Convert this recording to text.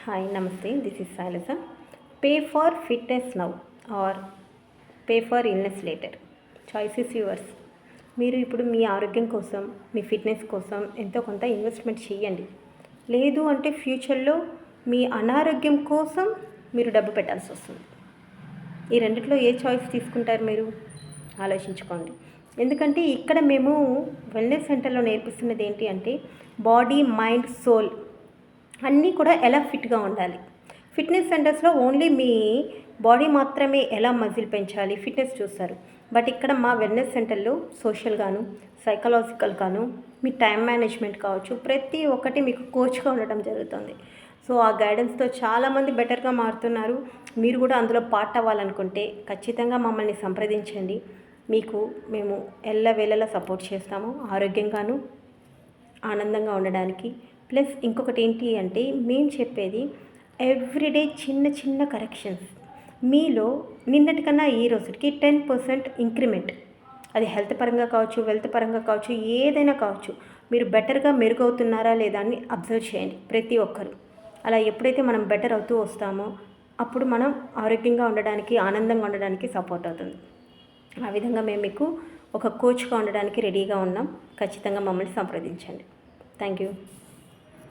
Hi, Namaste. This is Salisa. Pay for fitness now or pay for illness later. Choice is yours. మీరు ఇప్పుడు మీ ఆరోగ్యం కోసం మీ fitness కోసం ఎంతో కొంత ఇన్వెస్ట్మెంట్ చేయండి. లేదు అంటే ఫ్యూచర్లో మీ అనారోగ్యం కోసం మీరు డబ్బు పెట్టాల్సి వస్తుంది. ఈ రెండిట్లో ఏ చాయిస్ తీసుకుంటారు మీరు ఆలోచించుకోండి. ఎందుకంటే ఇక్కడ మేము వెల్నెస్ సెంటర్లో నేర్పిస్తున్నది ఏంటి అంటే బాడీ, మైండ్, సోల్ అన్నీ కూడా ఎలా ఫిట్గా ఉండాలి. ఫిట్నెస్ సెంటర్స్లో ఓన్లీ మీ బాడీ మాత్రమే ఎలా మజిల్ పెంచాలి ఫిట్నెస్ చూస్తారు. బట్ ఇక్కడ మా వెల్నెస్ సెంటర్లో సోషల్గాను సైకలాజికల్గాను మీ టైం మేనేజ్మెంట్ కావచ్చు, ప్రతి ఒక్కటి మీకు కోచ్గా ఉండటం జరుగుతుంది. సో ఆ గైడెన్స్తో చాలామంది బెటర్గా మారుతున్నారు. మీరు కూడా అందులో పార్ట్ అవ్వాలనుకుంటే ఖచ్చితంగా మమ్మల్ని సంప్రదించండి. మీకు మేము ఎల్లవేళలా సపోర్ట్ చేస్తాము, ఆరోగ్యంగాను ఆనందంగా ఉండడానికి. ప్లస్ ఇంకొకటి ఏంటి అంటే మేము చెప్పేది ఎవ్రీడే చిన్న చిన్న కరెక్షన్స్. మీలో నిన్నటికన్నా ఈ రోజుకి 10% ఇంక్రిమెంట్. అది హెల్త్ పరంగా కావచ్చు, వెల్త్ పరంగా కావచ్చు, ఏదైనా కావచ్చు. మీరు బెటర్గా మెరుగవుతున్నారా లేదా అని అబ్జర్వ్ చేయండి ప్రతి ఒక్కరు. అలా ఎప్పుడైతే మనం బెటర్ అవుతూ వస్తామో అప్పుడు మనం ఆరోగ్యంగా ఉండడానికి, ఆనందంగా ఉండడానికి సపోర్ట్ అవుతుంది. ఆ విధంగా మేము మీకు ఒక కోచ్గా ఉండడానికి రెడీగా ఉన్నాం. ఖచ్చితంగా మమ్మల్ని సంప్రదించండి. Thank you.